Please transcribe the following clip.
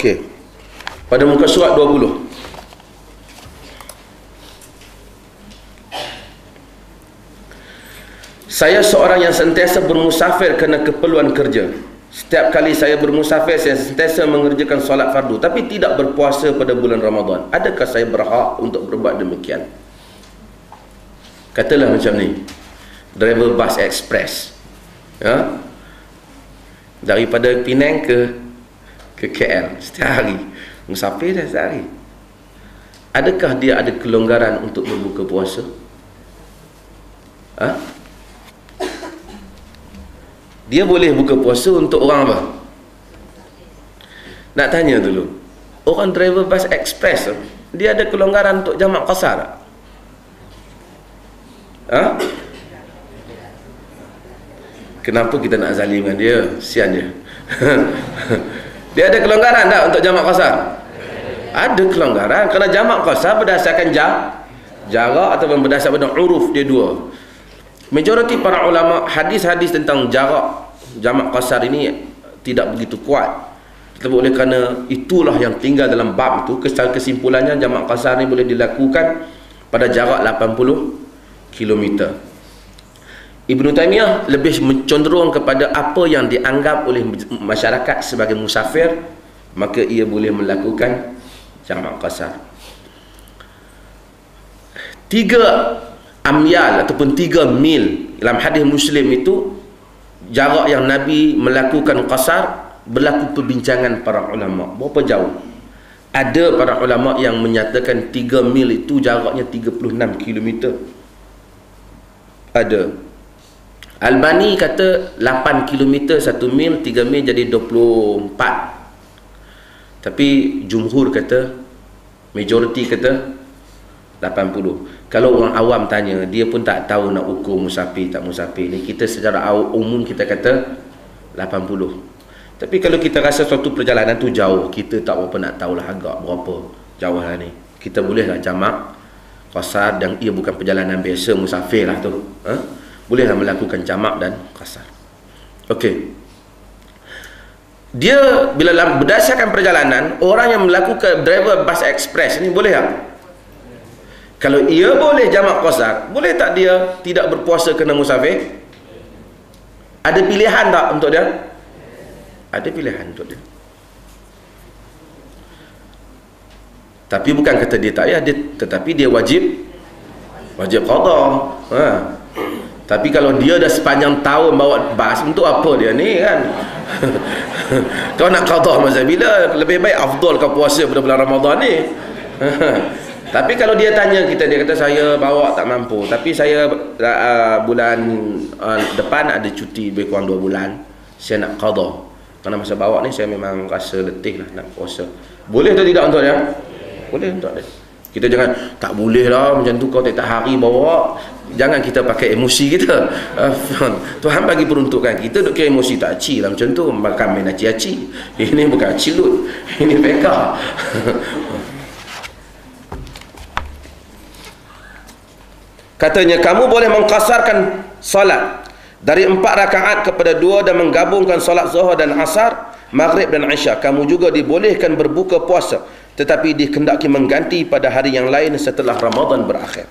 Okey. Pada muka surat 20. Saya seorang yang sentiasa bermusafir kerana keperluan kerja. Setiap kali saya bermusafir, saya sentiasa mengerjakan solat fardu, tapi tidak berpuasa pada bulan Ramadan. Adakah saya berhak untuk berbuat demikian? Katalah macam ni, driver bus express, ya? Daripada Penang ke KL setiap hari, musafir dah setiap hari. Adakah dia ada kelonggaran untuk berbuka puasa? Dia boleh buka puasa untuk orang apa? Nak tanya dulu, orang driver bus express tu, dia ada kelonggaran untuk jamak qasar tak? Kenapa kita nak zalim dengan dia? Sian dia. Dia ada kelonggaran tak untuk jamak qasar? Ada kelonggaran, kerana jamak qasar berdasarkan jarak ataupun berdasarkan uruf, dia dua. Majoriti para ulama, hadis-hadis tentang jarak jamak qasar ini tidak begitu kuat. Tetapi oleh kerana itulah yang tinggal dalam bab itu, kesimpulannya jamak qasar ini boleh dilakukan pada jarak 80 km. Ibnu Taimiyah lebih mencenderung kepada apa yang dianggap oleh masyarakat sebagai musafir, maka ia boleh melakukan jamak qasar. 3 amyal ataupun 3 mil dalam hadis Muslim itu jarak yang Nabi melakukan qasar. Berlaku perbincangan para ulama berapa jauh. Ada para ulama yang menyatakan 3 mil itu jaraknya 36 km. Ada. Albani kata 8 km 1 mil, 3 mil jadi 24. Tapi jumhur kata, majoriti kata 80. Kalau orang awam tanya, dia pun tak tahu nak ukur musafir tak musafir ni. Kita secara umum kita kata 80. Tapi kalau kita rasa suatu perjalanan tu jauh, kita tak berapa nak tahulah agak berapa jauh lah ni, kita bolehlah jamak qasar, dan ia bukan perjalanan biasa, musafir lah tu, bolehlah melakukan jamak dan qasar. Okey. Dia bila berdasarkan perjalanan, orang yang melakukan driver bus express ni boleh tak? Kalau ia boleh jamak qasar, boleh tak dia tidak berpuasa kerana musafir? Ada pilihan tak untuk dia? Ada pilihan untuk dia. Tapi bukan kata dia tak payah, tetapi dia wajib qada. Tapi kalau dia dah sepanjang tahun bawa bas, untuk apa dia ni kan? Kau nak qada masa bila? Lebih baik afdal kau puasa pada bulan Ramadan ni. Tapi kalau dia tanya kita, dia kata saya bawa tak mampu, tapi saya bulan depan ada cuti lebih kurang 2 bulan, saya nak qada. Kerana masa bawa ni saya memang rasa letih lah nak puasa. Boleh atau tidak untuk dia? Boleh untuk dia. Kita jangan, tak boleh lah macam tu, kau tiap hari bawa. Jangan kita pakai emosi kita. Tuhan bagi peruntukan, kita duk kira emosi tak aci lah macam tu, makan main aci-aci. Ini bukan acilut, ini peka. Katanya, kamu boleh mengqasarkan salat dari 4 rakaat kepada 2 dan menggabungkan solat zuhur dan asar, maghrib dan isya. Kamu juga dibolehkan berbuka puasa, tetapi dikendaki mengganti pada hari yang lain setelah Ramadan berakhir.